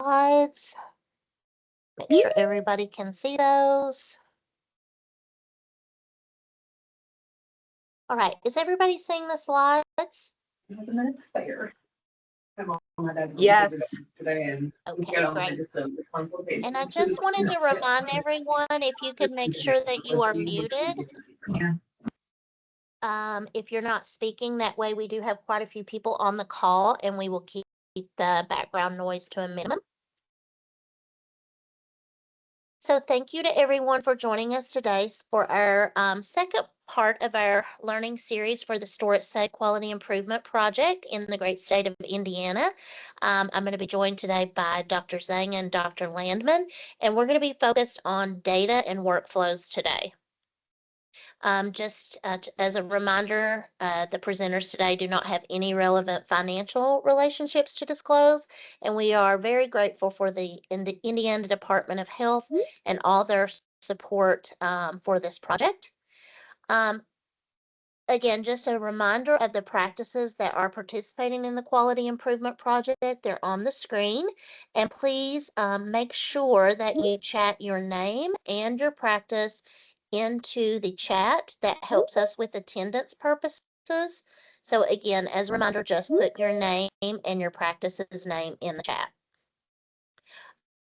slides. Make sure everybody can see those. All right, is everybody seeing the slides? Yes. Okay, great. And I just wanted to remind everyone, if you could make sure that you are muted. If you're not speaking, that way we do have quite a few people on the call and we will keep the background noise to a minimum. So thank you to everyone for joining us today for our second part of our learning series for the Store It Safe Quality Improvement Project in the great state of Indiana. I'm going to be joined today by Dr. Zhang and Dr. Landman, and we're going to be focused on data and workflows today. Just as a reminder, the presenters today do not have any relevant financial relationships to disclose, and we are very grateful for the Indiana Department of Health and all their support for this project. Again, just a reminder of the practices that are participating in the Quality Improvement Project. They're on the screen, and please make sure that you chat your name and your practice into the chat. That helps us with attendance purposes. So again, as a reminder, just put your name and your practice's name in the chat.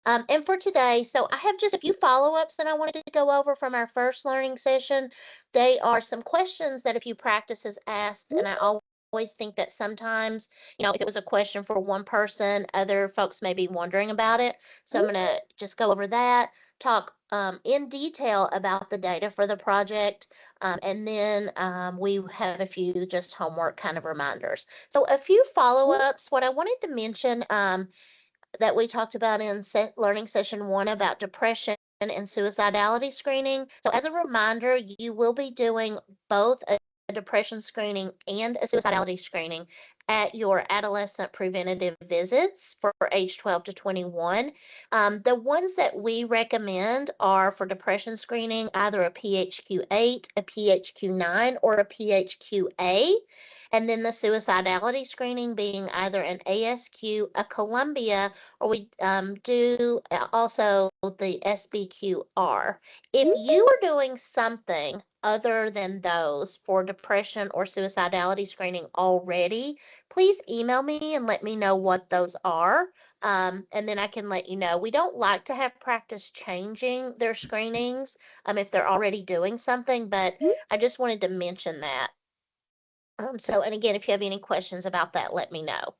And for today, so I have just a few follow-ups that I wanted to go over from our first learning session. They are some questions that a few practices asked, and I always think that sometimes, if it was a question for one person, other folks may be wondering about it. So I'm going to just go over that, talk in detail about the data for the project, and then we have a few just homework kind of reminders. So a few follow-ups. What I wanted to mention that we talked about in learning session 1 about depression and suicidality screening. So as a reminder, you will be doing both a depression screening and a suicidality screening at your adolescent preventative visits for age 12 to 21. The ones that we recommend are for depression screening, either a PHQ-8, a PHQ-9, or a PHQ-A. And then the suicidality screening being either an ASQ, a Columbia, or we do also the SBQR. If you are doing something other than those for depression or suicidality screening already, please email me and let me know what those are. And then I can let you know. We don't like to have practice changing their screenings if they're already doing something, but I just wanted to mention that. And again, if you have any questions about that, let me know.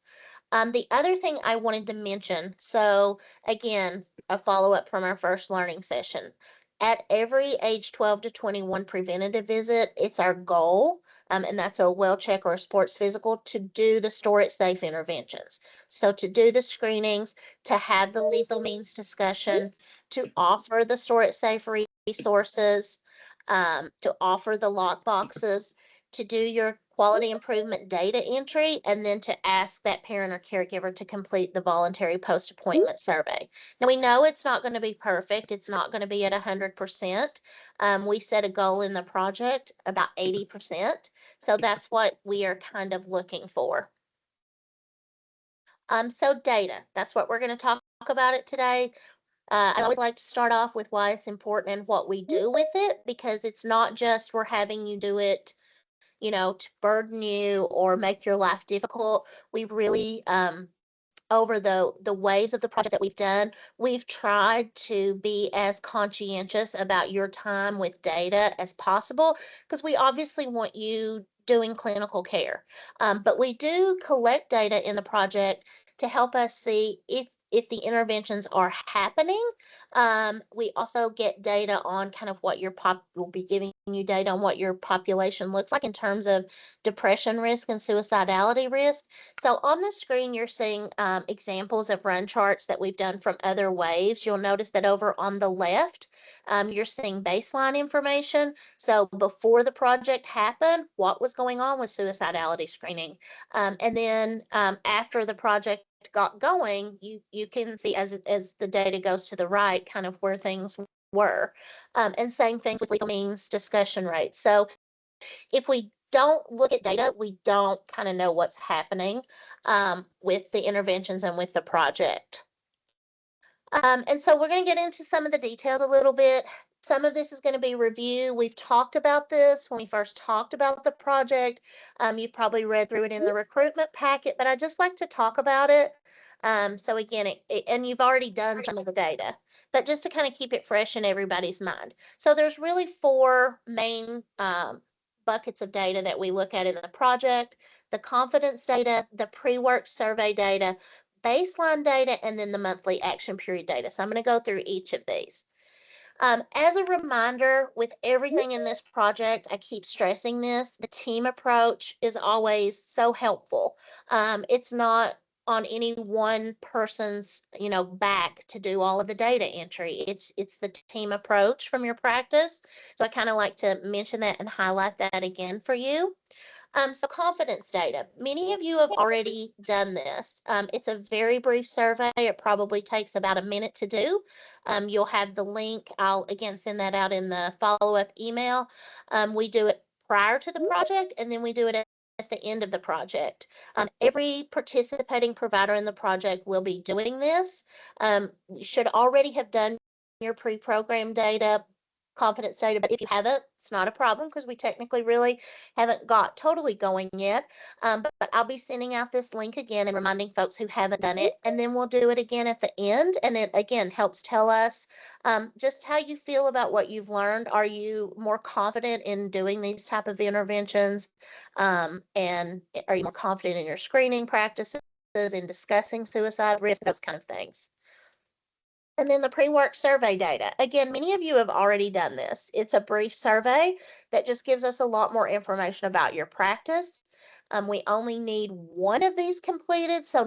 The other thing I wanted to mention, so again, a follow-up from our first learning session. At every age 12 to 21 preventative visit, it's our goal, and that's a well check or a sports physical, to do the Store It Safe interventions. So to do the screenings, to have the lethal means discussion, to offer the Store It Safe resources, to offer the lock boxes, to do your quality improvement data entry, and then to ask that parent or caregiver to complete the voluntary post-appointment survey. Now, we know it's not going to be perfect. It's not going to be at 100%. We set a goal in the project about 80%. So that's what we are kind of looking for. So data, that's what we're going to talk about it today. I always like to start off with why it's important and what we do with it, because it's not just we're having you do it to burden you or make your life difficult. We really, over the waves of the project that we've done, we've tried to be as conscientious about your time with data as possible, because we obviously want you doing clinical care. But we do collect data in the project to help us see if the interventions are happening. We also get data on kind of what we'll be giving you data on what your population looks like in terms of depression risk and suicidality risk. So on the screen, you're seeing examples of run charts that we've done from other waves. You'll notice that over on the left, you're seeing baseline information. So before the project happened, what was going on with suicidality screening? And then after the project got going, you can see as the data goes to the right kind of where things were. And same things with legal means discussion rates. So if we don't look at data, we don't kind of know what's happening with the interventions and with the project. And so we're going to get into some of the details a little bit. Some of this is going to be review. We've talked about this when we first talked about the project. You've probably read through it in the recruitment packet, but I just like to talk about it. So again, and you've already done some of the data, but just to kind of keep it fresh in everybody's mind. So there's really four main buckets of data that we look at in the project: the confidence data, the pre-work survey data, baseline data, and then the monthly action period data. So I'm going to go through each of these. As a reminder, with everything in this project, I keep stressing this, the team approach is always so helpful. It's not on any one person's, back to do all of the data entry. It's the team approach from your practice. So I kind of like to mention that and highlight that again for you. So confidence data. Many of you have already done this. It's a very brief survey. It probably takes about a minute to do. You'll have the link. I'll again send that out in the follow-up email. We do it prior to the project, and then we do it at the end of the project. Every participating provider in the project will be doing this. You should already have done your pre-programmed data, confidence data, but if you haven't, it's not a problem because we technically really haven't got totally going yet. But I'll be sending out this link again and reminding folks who haven't done it, and then we'll do it again at the end. And it again helps tell us just how you feel about what you've learned. Are you more confident in doing these type of interventions? And are you more confident in your screening practices, in discussing suicide risk, those kind of things? And then the pre-work survey data. Again, many of you have already done this. It's a brief survey that just gives us a lot more information about your practice. We only need one of these completed, so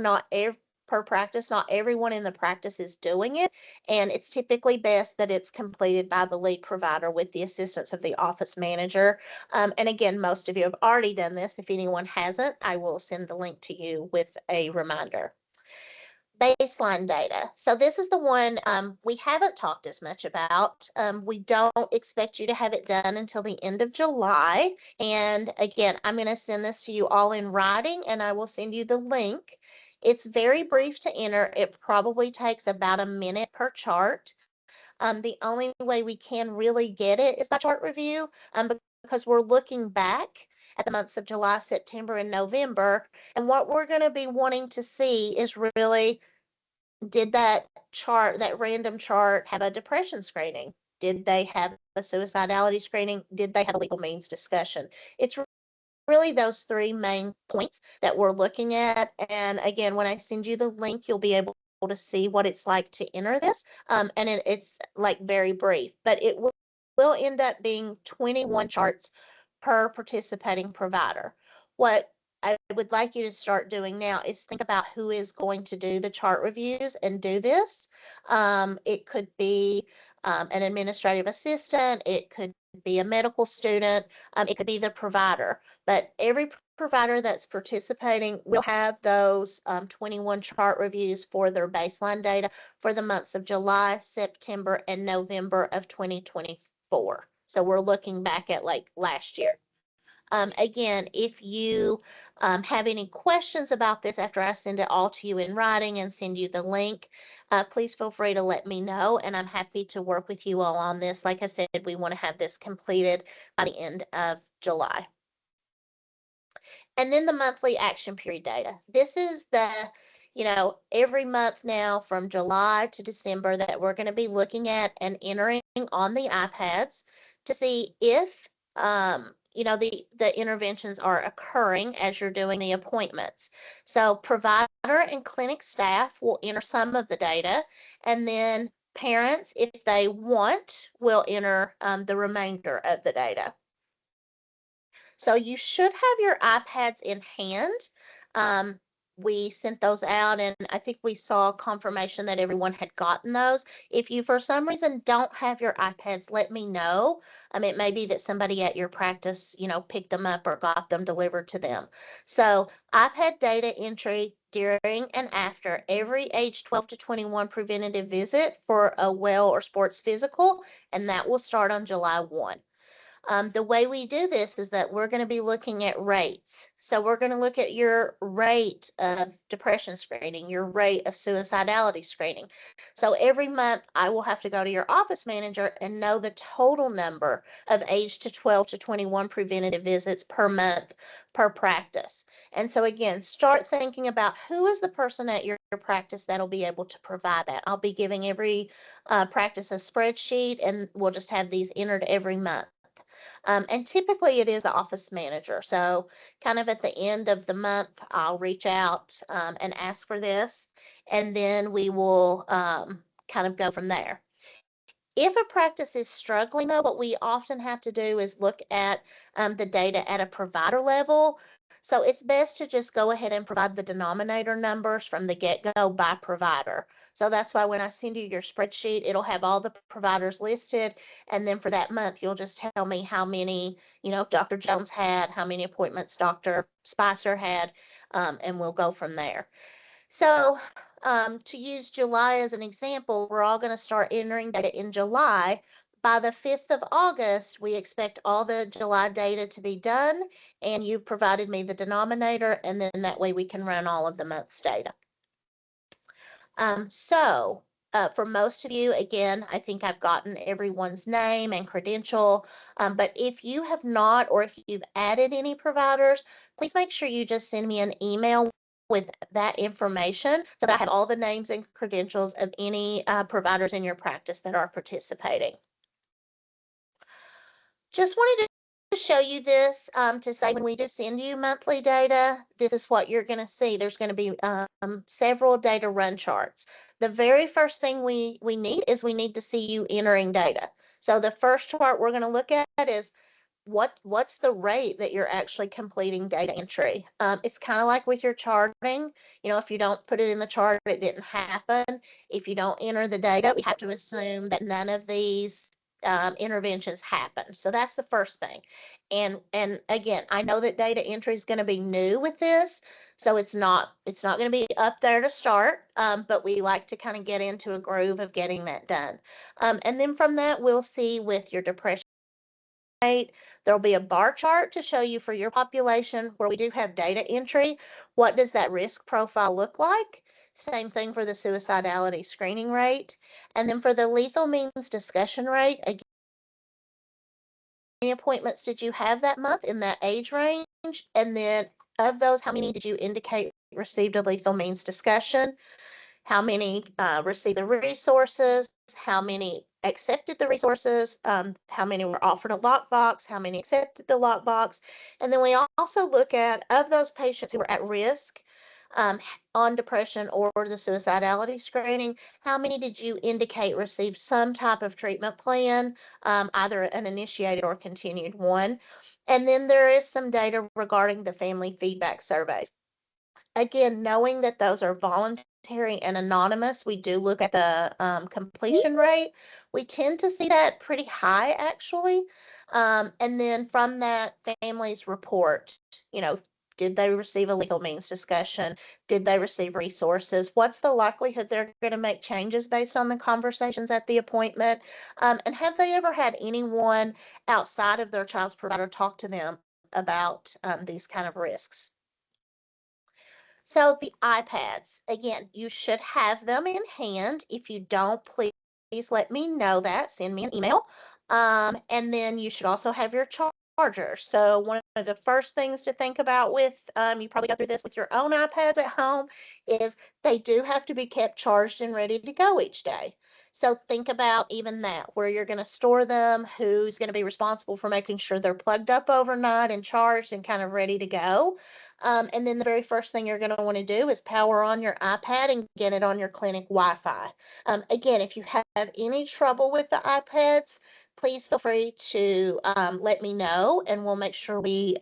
per practice, not everyone in the practice is doing it. And it's typically best that it's completed by the lead provider with the assistance of the office manager. And again, most of you have already done this. If anyone hasn't, I will send the link to you with a reminder. Baseline data. So this is the one we haven't talked as much about. We don't expect you to have it done until the end of July. And again, I'm going to send this to you all in writing, and I will send you the link. It's very brief to enter. It probably takes about a minute per chart. The only way we can really get it is by chart review, because we're looking back at the months of July, September, and November. And what we're going to be wanting to see is really, did that chart, that random chart, have a depression screening? Did they have a suicidality screening? Did they have a legal means discussion? It's really those three main points that we're looking at. And again, when I send you the link, you'll be able to see what it's like to enter this. And it's like very brief, but it will end up being 21 charts per participating provider. What I would like you to start doing now is think about who is going to do the chart reviews and do this. It could be an administrative assistant, it could be a medical student, it could be the provider, but every provider that's participating will have those 21 chart reviews for their baseline data for the months of July, September, and November of 2024. So we're looking back at like last year. Again, if you have any questions about this after I send it all to you in writing and send you the link, please feel free to let me know, and I'm happy to work with you all on this. Like I said, we want to have this completed by the end of July. And then the monthly action period data. This is every month now from July to December that we're going to be looking at and entering on the iPads to see if the interventions are occurring as you're doing the appointments. So provider and clinic staff will enter some of the data, and then parents, if they want, will enter the remainder of the data. So you should have your iPads in hand. We sent those out, and I think we saw confirmation that everyone had gotten those. If you, for some reason, don't have your iPads, let me know. It may be that somebody at your practice, picked them up or got them delivered to them. So iPad data entry during and after every age 12 to 21 preventative visit for a well or sports physical, and that will start on July 1. The way we do this is that we're going to be looking at rates. So we're going to look at your rate of depression screening, your rate of suicidality screening. So every month I will have to go to your office manager and know the total number of age to 12 to 21 preventative visits per month per practice. And so again, start thinking about who is the person at your practice that'll be able to provide that. I'll be giving every practice a spreadsheet, and we'll just have these entered every month. And typically it is the office manager. So, kind of at the end of the month, I'll reach out and ask for this, and then we will kind of go from there. If a practice is struggling, though, what we often have to do is look at the data at a provider level. So it's best to just go ahead and provide the denominator numbers from the get-go by provider. So that's why when I send you your spreadsheet, it'll have all the providers listed. And then for that month, you'll just tell me how many, Dr. Jones had, how many appointments Dr. Spicer had, and we'll go from there. So, to use July as an example, we're all going to start entering data in July. By the 5th of August, we expect all the July data to be done, and you've provided me the denominator, and then that way we can run all of the month's data. For most of you, again, I think I've gotten everyone's name and credential, but if you have not, or if you've added any providers, please make sure you just send me an email with that information so that I have all the names and credentials of any providers in your practice that are participating. Just wanted to show you this to say when we do send you monthly data, this is what you're going to see. There's going to be several data run charts. The very first thing we need is we need to see you entering data. So the first chart we're going to look at is what's the rate that you're actually completing data entry. It's kind of like with your charting. If you don't put it in the chart, it didn't happen. If you don't enter the data, we have to assume that none of these interventions happen. So that's the first thing. And again, I know that data entry is going to be new with this, so it's not going to be up there to start, but we like to kind of get into a groove of getting that done. And then from that, we'll see with your depression rate, there'll be a bar chart to show you for your population where we do have data entry. What does that risk profile look like? Same thing for the suicidality screening rate. And then for the lethal means discussion rate, again, how many appointments did you have that month in that age range? And then of those, how many did you indicate received a lethal means discussion? How many received the resources, how many accepted the resources, how many were offered a lockbox, how many accepted the lockbox. And then we also look at, of those patients who were at risk on depression or the suicidality screening, how many did you indicate received some type of treatment plan, either an initiated or continued one. And then there is some data regarding the family feedback surveys. Again, knowing that those are voluntary and anonymous, we do look at the completion rate. We tend to see that pretty high, actually. And then from that, families report, did they receive a lethal means discussion? Did they receive resources? What's the likelihood they're going to make changes based on the conversations at the appointment? And have they ever had anyone outside of their child's provider talk to them about these kind of risks? So the iPads, again, you should have them in hand. If you don't, please let me know that. Send me an email. And then you should also have your charger. So one of the first things to think about with, you probably go through this with your own iPads at home, is they do have to be kept charged and ready to go each day. So think about even that, where you're going to store them, who's going to be responsible for making sure they're plugged up overnight and charged and kind of ready to go. And then the very first thing you're going to want to do is power on your iPad and get it on your clinic Wi-Fi. Again, if you have any trouble with the iPads, please feel free to let me know, and we'll make sure we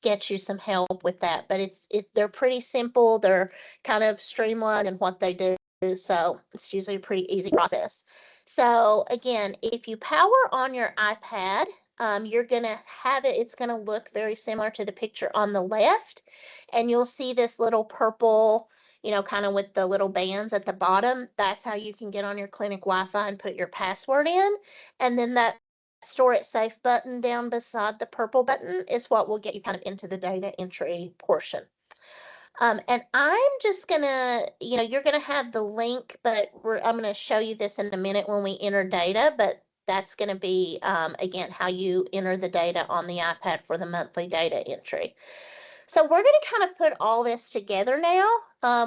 get you some help with that. But they're pretty simple. They're kind of streamlined in what they do. So it's usually a pretty easy process. So again, if you power on your iPad, you're going to have it's going to look very similar to the picture on the left. And you'll see this little purple, kind of with the little bands at the bottom. That's how you can get on your clinic Wi-Fi and put your password in. And then that's store it safe button down beside the purple button is what will get you kind of into the data entry portion. And I'm just gonna, you're gonna have the link, but I'm gonna show you this in a minute when we enter data, but that's gonna be, again, how you enter the data on the iPad for the monthly data entry. So we're gonna kind of put all this together now.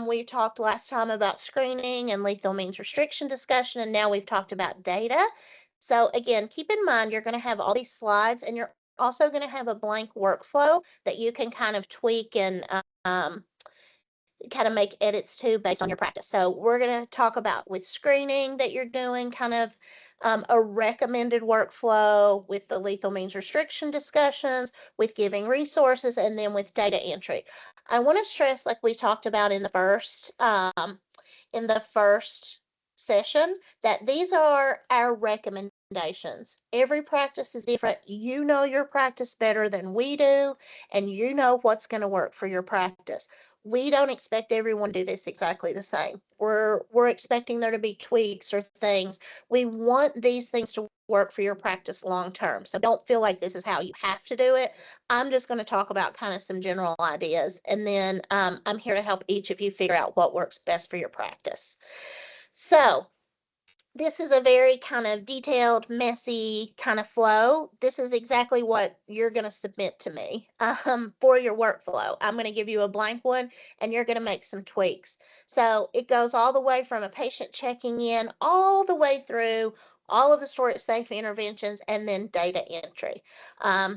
We talked last time about screening and lethal means restriction discussion, and now we've talked about data. So again, keep in mind, you're gonna have all these slides, and you're also gonna have a blank workflow that you can kind of tweak and um, kind of make edits to based on your practice. So we're going to talk about with screening that you're doing kind of a recommended workflow with the lethal means restriction discussions, with giving resources, and then with data entry. I want to stress, like we talked about in the first session, that these are our recommendations. Every practice is different. You know your practice better than we do, and you know what's going to work for your practice. We don't expect everyone to do this exactly the same. We're expecting there to be tweaks or things. We want these things to work for your practice long term. So don't feel like this is how you have to do it. I'm just going to talk about kind of some general ideas, and then I'm here to help each of you figure out what works best for your practice. So this is a very kind of detailed, messy kind of flow. This is exactly what you're going to submit to me for your workflow. I'm going to give you a blank one, and you're going to make some tweaks. So it goes all the way from a patient checking in all the way through all of the store it safe interventions and then data entry.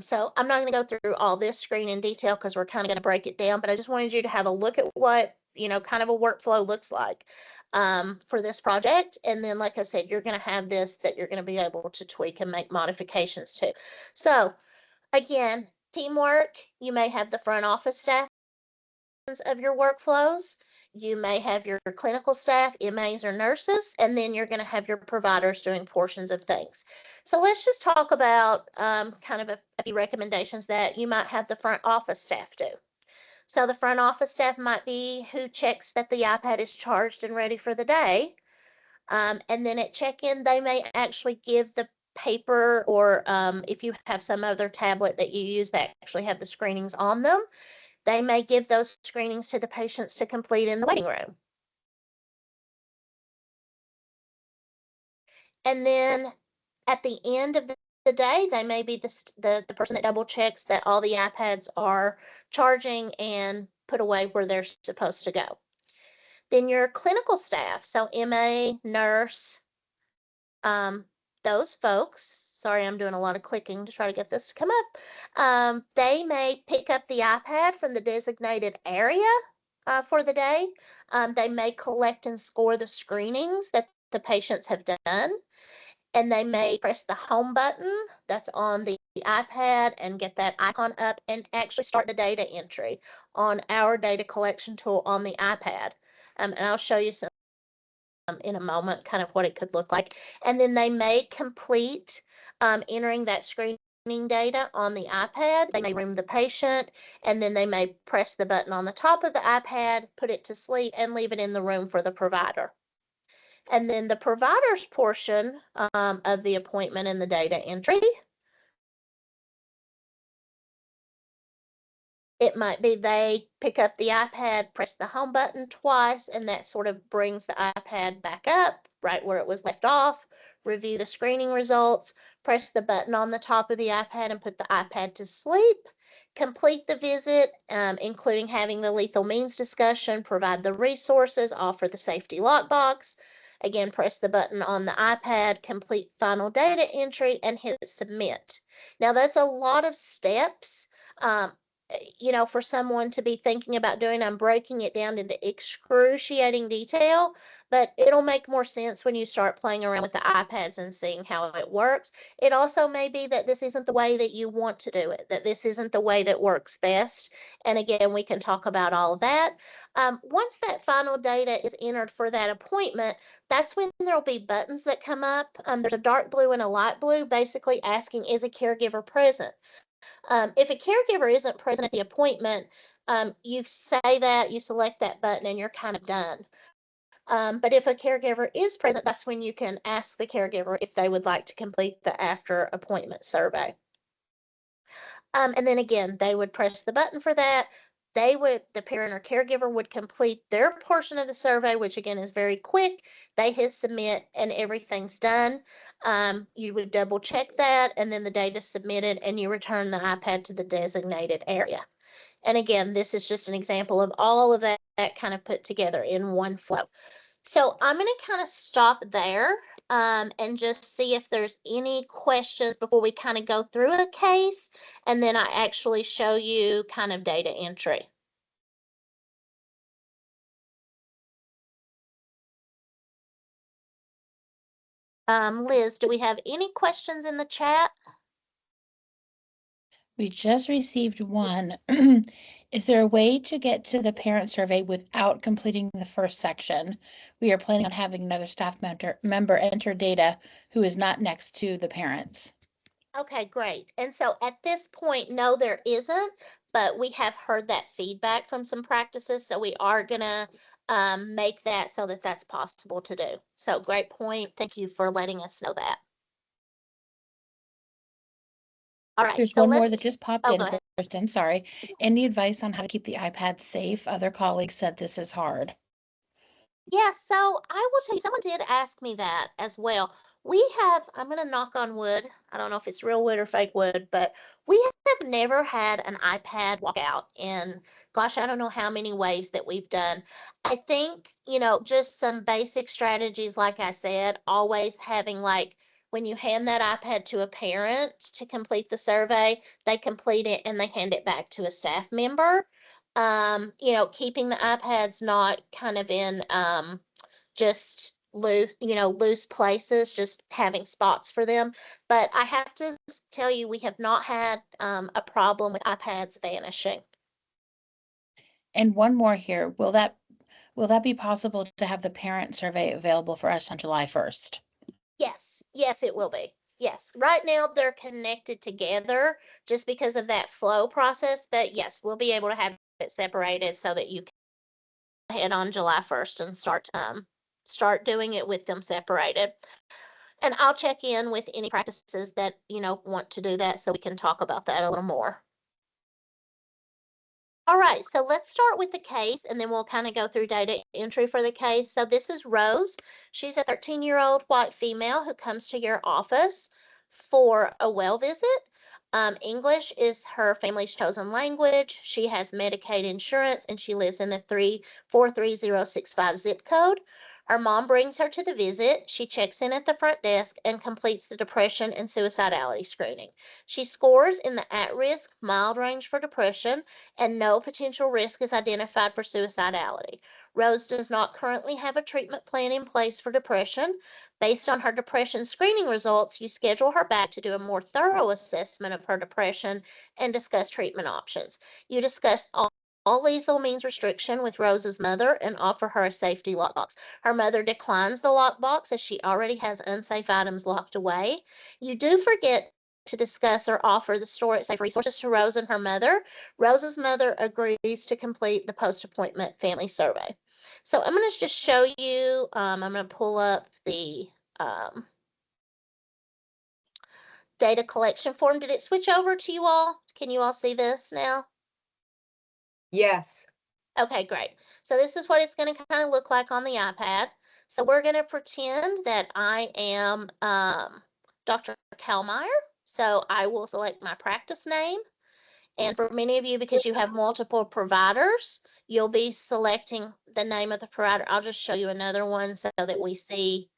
So I'm not going to go through all this screen in detail because we're kind of going to break it down, but I just wanted you to have a look at what, kind of a workflow looks like for this project. And then, like I said, you're going to have this that you're going to be able to tweak and make modifications to. So again, teamwork, you may have the front office staff of your workflows. You may have your clinical staff, MAs or nurses, and then you're going to have your providers doing portions of things. So let's just talk about kind of a few recommendations that you might have the front office staff do. So the front office staff might be who checks that the iPad is charged and ready for the day. And then at check-in, they may actually give the paper, or if you have some other tablet that you use that actually have the screenings on them, they may give those screenings to the patients to complete in the waiting room. And then at the end of the day, they may be the person that double checks that all the iPads are charging and put away where they're supposed to go. Then your clinical staff, so MA, nurse, those folks, sorry, I'm doing a lot of clicking to try to get this to come up. They may pick up the iPad from the designated area for the day. They may collect and score the screenings that the patients have done. And they may press the home button that's on the iPad and get that icon up and actually start the data entry on our data collection tool on the iPad. And I'll show you some in a moment, kind of what it could look like. And then they may complete entering that screening data on the iPad. They may room the patient, and then they may press the button on the top of the iPad, put it to sleep, and leave it in the room for the provider. And then the provider's portion of the appointment and the data entry, it might be they pick up the iPad, press the home button twice, and that sort of brings the iPad back up right where it was left off, review the screening results, press the button on the top of the iPad and put the iPad to sleep, complete the visit, including having the lethal means discussion, provide the resources, offer the safety lockbox. Again, press the button on the iPad, complete final data entry, and hit submit. Now, that's a lot of steps. For someone to be thinking about doing. I'm breaking it down into excruciating detail, but it'll make more sense when you start playing around with the iPads and seeing how it works. It also may be that this isn't the way that you want to do it, that this isn't the way that works best. And again, we can talk about all of that. Once that final data is entered for that appointment, that's when there'll be buttons that come up. There's a dark blue and a light blue, basically asking, is a caregiver present? If a caregiver isn't present at the appointment, you say that, you select that button, and you're kind of done. But if a caregiver is present, that's when you can ask the caregiver if they would like to complete the after appointment survey. And then again, they would press the button for that. The parent or caregiver would complete their portion of the survey, which again is very quick. They hit submit and everything's done. You would double check that, and then the data is submitted, and you return the iPad to the designated area. And again, this is just an example of all of that kind of put together in one flow. So I'm going to kind of stop there and just see if there's any questions before we kind of go through a case, and then I actually show you kind of data entry. Liz, do we have any questions in the chat? We just received one. Is there a way to get to the parent survey without completing the first section? We are planning on having another staff member enter data who is not next to the parents. Okay, great. And so at this point, no, there isn't, but we have heard that feedback from some practices, so we are going to make that so that that's possible to do. So great point. Thank you for letting us know that. All right. There's so one more that just popped go in, ahead. Kristen. Sorry. Any advice on how to keep the iPad safe? Other colleagues said this is hard. Yeah, so I will tell you, someone did ask me that as well. I'm going to knock on wood. I don't know if it's real wood or fake wood, but we have never had an iPad walk out in, gosh, I don't know how many waves that we've done. I think, just some basic strategies, like I said, always having like, when you hand that iPad to a parent to complete the survey, they complete it and they hand it back to a staff member. Keeping the iPads not kind of in just loose places, just having spots for them. But I have to tell you, we have not had a problem with iPads vanishing. And one more here. Will that be possible to have the parent survey available for us on July 1st? Yes, it will be. Yes, right now they're connected together just because of that flow process. But yes, we'll be able to have it separated so that you can head on July 1st and start doing it with them separated. And I'll check in with any practices that, want to do that so we can talk about that a little more. All right, so let's start with the case and then we'll kind of go through data entry for the case. So this is Rose. She's a 13-year-old white female who comes to your office for a well visit. English is her family's chosen language. She has Medicaid insurance and she lives in the 43065 zip code. Her mom brings her to the visit. She checks in at the front desk and completes the depression and suicidality screening. She scores in the at-risk mild range for depression, and no potential risk is identified for suicidality. Rose does not currently have a treatment plan in place for depression. Based on her depression screening results, you schedule her back to do a more thorough assessment of her depression and discuss treatment options. You discuss all lethal means restriction with Rose's mother and offer her a safety lockbox. Her mother declines the lockbox as she already has unsafe items locked away. You do forget to discuss or offer the store at safe resources to Rose and her mother. Rose's mother agrees to complete the post-appointment family survey. So I'm going to just show you, I'm going to pull up the data collection form. Did it switch over to you all? Can you all see this now? Yes. Okay, great. So this is what it's going to kind of look like on the iPad. So we're going to pretend that I am Dr. Kalmeyer. So I will select my practice name. And for many of you, because you have multiple providers, you'll be selecting the name of the provider. I'll just show you another one so that we see,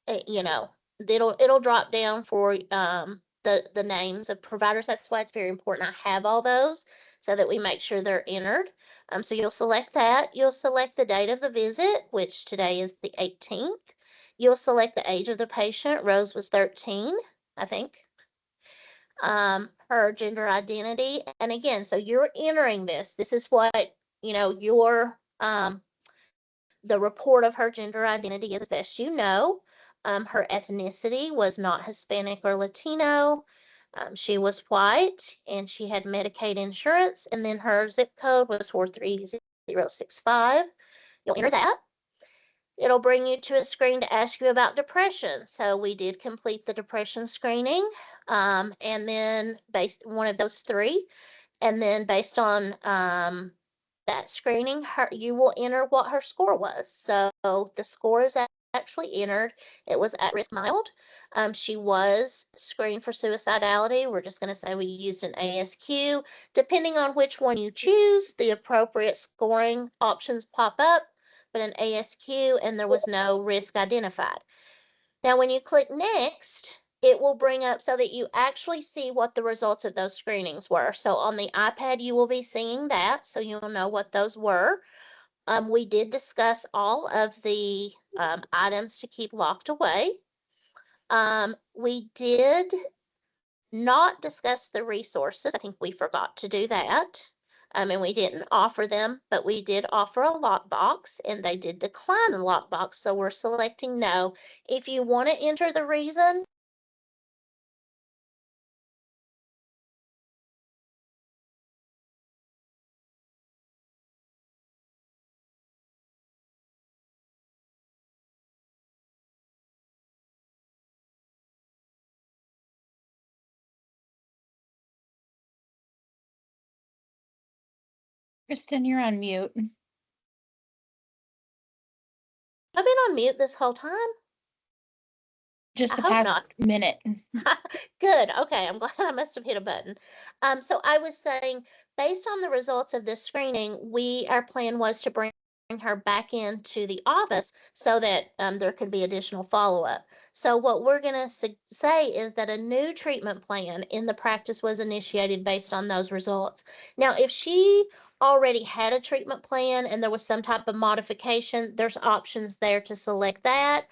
it'll drop down for the names of providers. That's why it's very important I have all those so that we make sure they're entered. So you'll select that. You'll select the date of the visit, which today is the 18th. You'll select the age of the patient. Rose was 13, I think. Her gender identity. And again, so you're entering this. This is what, your the report of her gender identity is as best you know. Her ethnicity was not Hispanic or Latino. She was white and she had Medicaid insurance, and then her zip code was 43065. You'll enter that. It'll bring you to a screen to ask you about depression. So we did complete the depression screening, and then based one of those three, and then based on that screening, you will enter what her score was. So the score is actually entered. It was at risk mild. She was screened for suicidality. We're just going to say we used an ASQ. Depending on which one you choose, the appropriate scoring options pop up, but an ASQ, and there was no risk identified. Now, when you click next, it will bring up so that you actually see what the results of those screenings were. So on the iPad, you will be seeing that, so you'll know what those were. We did discuss all of the items to keep locked away. We did not discuss the resources. I think we forgot to do that. And we didn't offer them, but we did offer a lockbox, and they did decline the lockbox, so we're selecting no. If you want to enter the reason, Kristen, you're on mute. I've been on mute this whole time. Just I the hope past not. minute. Good. Okay. I'm glad I must have hit a button. So I was saying, based on the results of this screening, our plan was to bring her back into the office so that there could be additional follow-up. So what we're going to say is that a new treatment plan in the practice was initiated based on those results. Now, if she already had a treatment plan and there was some type of modification, there's options there to select that,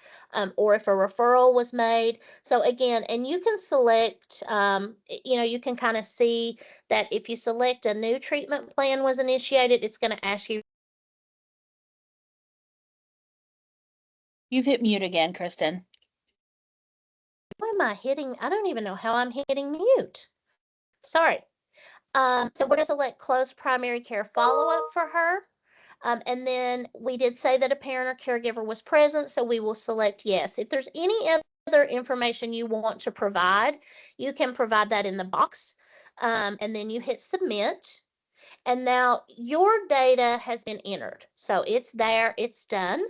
or if a referral was made. So again, and you can select, you can kind of see that if you select a new treatment plan was initiated, it's going to ask you. You've hit mute again, Kristen. Why am I hitting? I don't even know how I'm hitting mute. Sorry. So we're going to select close primary care follow-up for her. And then we did say that a parent or caregiver was present, so we will select yes. If there's any other information you want to provide, you can provide that in the box. And then you hit submit. And now your data has been entered. So it's there, it's done.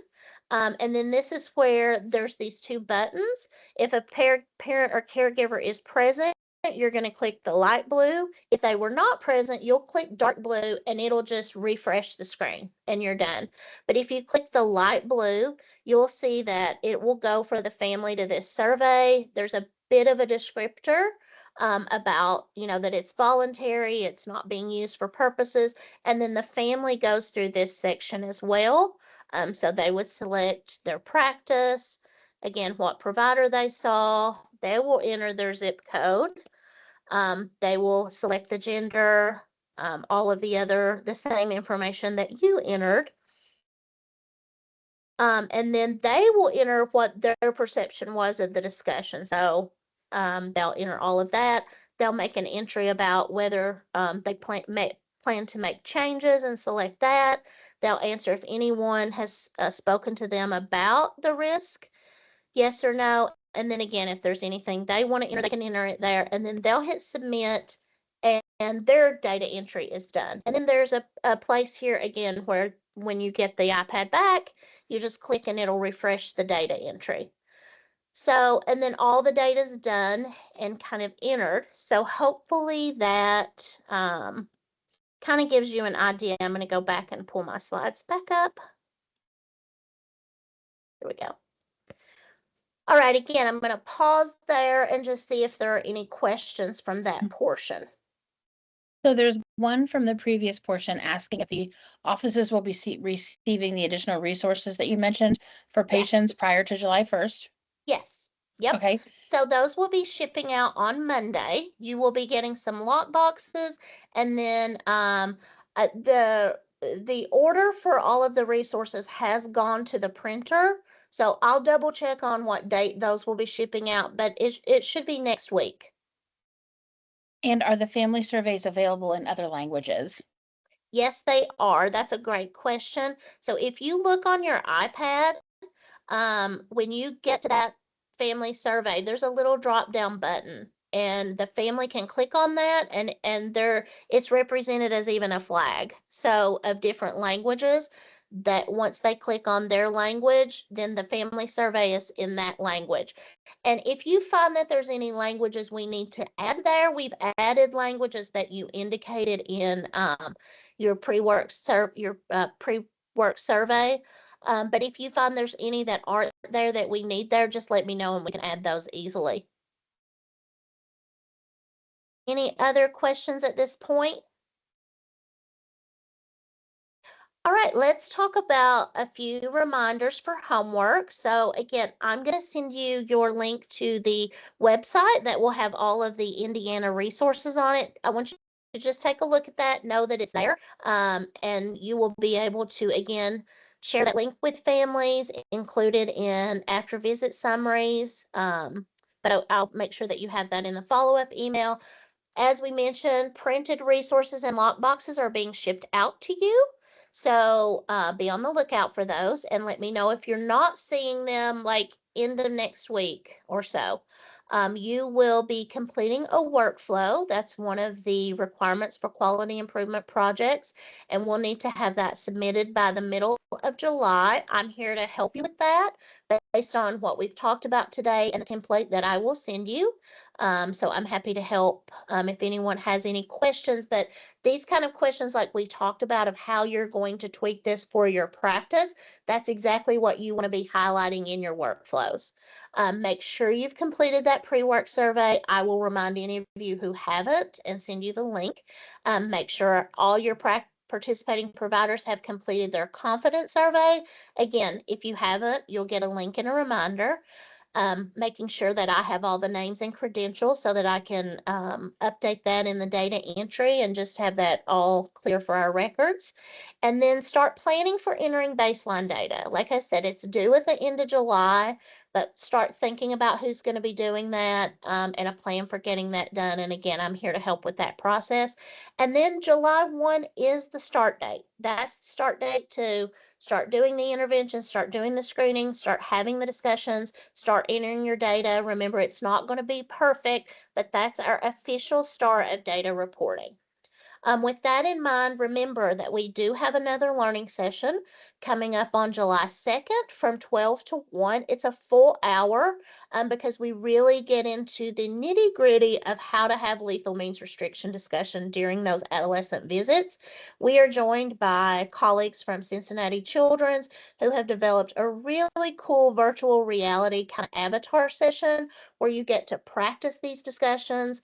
And then this is where there's these two buttons. If a parent or caregiver is present, you're going to click the light blue. If they were not present, you'll click dark blue and it'll just refresh the screen and you're done. But if you click the light blue, you'll see that it will go for the family to this survey. There's a bit of a descriptor about, that it's voluntary, it's not being used for purposes. And then the family goes through this section as well. So they would select their practice, again, what provider they saw. They will enter their zip code. They will select the gender, all of the same information that you entered. And then they will enter what their perception was of the discussion. So they'll enter all of that. They'll make an entry about whether they plan to make changes and select that. They'll answer if anyone has spoken to them about the risk, yes or no. And then again, if there's anything they want to enter, they can enter it there. And then they'll hit submit and their data entry is done. And then there's a place here again where when you get the iPad back, you just click and it'll refresh the data entry. So, and then all the data is done and kind of entered. So hopefully that kind of gives you an idea. I'm going to go back and pull my slides back up. Here we go. All right, again, I'm going to pause there and just see if there are any questions from that portion. So there's one from the previous portion asking if the offices will be receiving the additional resources that you mentioned for patients prior to July 1st. Yes. Yep. Okay. So those will be shipping out on Monday. You will be getting some lock boxes, and then the order for all of the resources has gone to the printer. So I'll double check on what date those will be shipping out, but it should be next week. And are the family surveys available in other languages? Yes, they are. That's a great question. So if you look on your iPad, When you get to that family survey, there's a little drop down button, and the family can click on that, and it's represented as even a flag, so of different languages, that once they click on their language, then the family survey is in that language. And if you find that there's any languages we need to add there, we've added languages that you indicated in your pre-work survey. But if you find there's any that aren't there that we need there, just let me know and we can add those easily. Any other questions at this point? All right, let's talk about a few reminders for homework. So again, I'm going to send you your link to the website that will have all of the Indiana resources on it. I want you to just take a look at that, know that it's there, and you will be able to, again, share that link with families, included in after visit summaries. But I'll make sure that you have that in the follow-up email. As we mentioned, printed resources and lockboxes are being shipped out to you. So be on the lookout for those and let me know if you're not seeing them like end of next week or so. You will be completing a workflow. That's one of the requirements for quality improvement projects, and we'll need to have that submitted by the middle of July. I'm here to help you with that based on what we've talked about today and the template that I will send you. So I'm happy to help if anyone has any questions, but these kind of questions like we talked about of how you're going to tweak this for your practice, that's exactly what you want to be highlighting in your workflows. Make sure you've completed that pre-work survey. I will remind any of you who haven't and send you the link. Make sure all your participating providers have completed their confidence survey. Again, if you haven't, you'll get a link and a reminder. Making sure that I have all the names and credentials so that I can update that in the data entry and just have that all clear for our records. And then start planning for entering baseline data. Like I said, it's due at the end of July, but start thinking about who's going to be doing that and a plan for getting that done. And again, I'm here to help with that process. And then July 1 is the start date. That's the start date to start doing the intervention, start doing the screening, start having the discussions, start entering your data. Remember, it's not going to be perfect, but that's our official start of data reporting. With that in mind, remember that we do have another learning session coming up on July 2nd from 12 to 1. It's a full hour because we really get into the nitty-gritty of how to have lethal means restriction discussion during those adolescent visits. We are joined by colleagues from Cincinnati Children's who have developed a really cool virtual reality kind of avatar session where you get to practice these discussions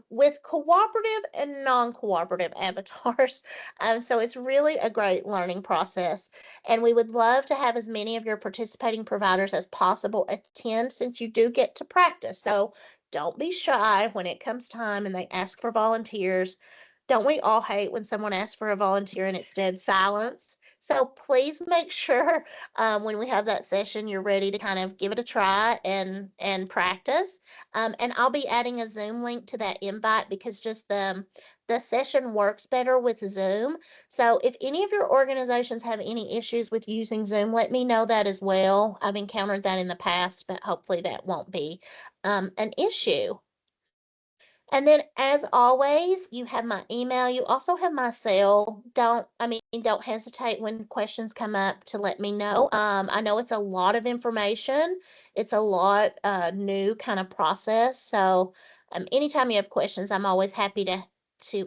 with cooperative and non-cooperative avatars. So it's really a great learning process. And we would love to have as many of your participating providers as possible attend since you do get to practice. So don't be shy when it comes time and they ask for volunteers. Don't we all hate when someone asks for a volunteer and it's dead silence? So please make sure when we have that session, you're ready to kind of give it a try and practice. And I'll be adding a Zoom link to that invite because just the session works better with Zoom. So if any of your organizations have any issues with using Zoom, let me know that as well. I've encountered that in the past, but hopefully that won't be an issue. And then as always, you have my email. You also have my cell. Don't hesitate when questions come up to let me know. I know it's a lot of information. It's a lot new kind of process. So anytime you have questions, I'm always happy to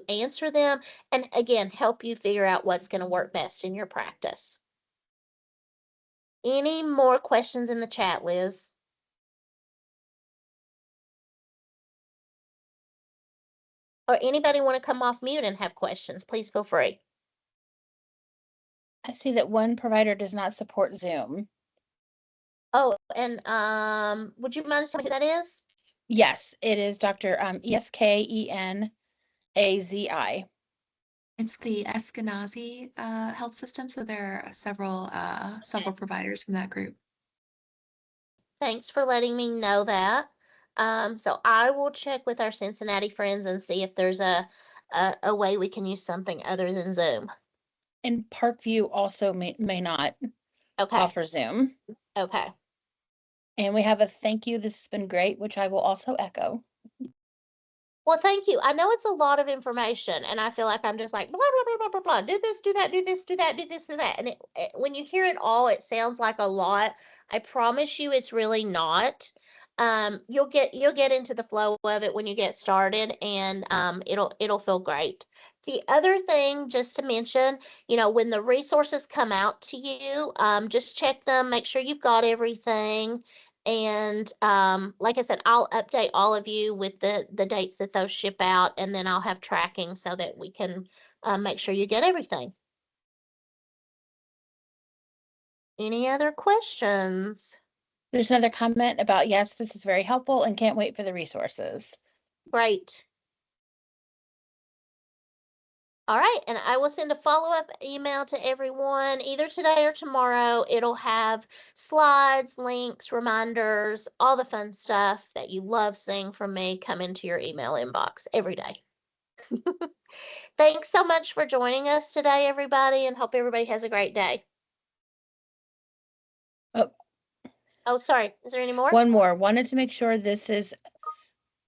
answer them and again, help you figure out what's going to work best in your practice. Any more questions in the chat, Liz? Or anybody want to come off mute and have questions, please feel free. I see that one provider does not support Zoom. Oh, and would you mind telling me who that is? Yes, it is Dr. Eskenazi. It's the Eskenazi health system, so there are several providers from that group. Thanks for letting me know that. So I will check with our Cincinnati friends and see if there's a way we can use something other than Zoom. And Parkview also may not. Okay, offer Zoom. okay. And we have a thank you. This has been great, which I will also echo. Well, thank you. I know it's a lot of information, and I feel like I'm just like blah blah blah blah blah blah. Do this, do that, do this, do that, do this, do that. And when you hear it all, it sounds like a lot. I promise you, it's really not. You'll get into the flow of it when you get started, and it'll feel great. The other thing, just to mention, when the resources come out to you, just check them, make sure you've got everything. And like I said, I'll update all of you with the dates that those ship out, and then I'll have tracking so that we can make sure you get everything. Any other questions? There's another comment about, yes, this is very helpful and can't wait for the resources. Great. All right, and I will send a follow-up email to everyone either today or tomorrow. It'll have slides, links, reminders, all the fun stuff that you love seeing from me come into your email inbox every day. Thanks so much for joining us today, everybody, and hope everybody has a great day. Oh, sorry. Is there any more? One more. Wanted to make sure this is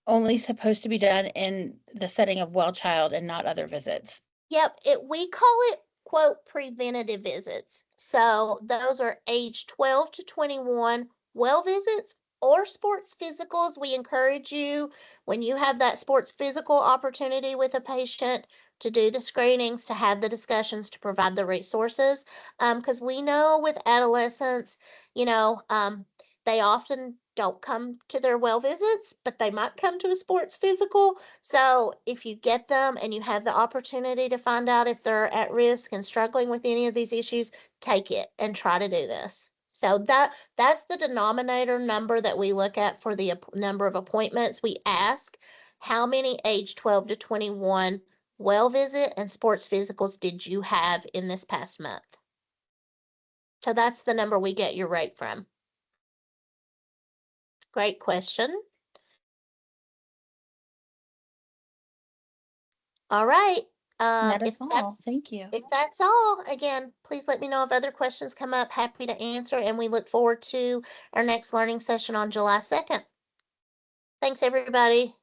only supposed to be done in the setting of well child and not other visits. Yep, we call it, quote, preventative visits. So those are age 12 to 21 well visits or sports physicals. We encourage you, when you have that sports physical opportunity with a patient, to do the screenings, to have the discussions, to provide the resources. Because we know with adolescents, they often don't come to their well visits, but they might come to a sports physical. So if you get them and you have the opportunity to find out if they're at risk and struggling with any of these issues, take it and try to do this. So that's the denominator number that we look at for the number of appointments. We ask how many age 12 to 21 well visit and sports physicals did you have in this past month? So that's the number we get your rate from. Great question. All right. That is all. Thank you. If that's all, again, please let me know if other questions come up. Happy to answer, and we look forward to our next learning session on July 2nd. Thanks, everybody.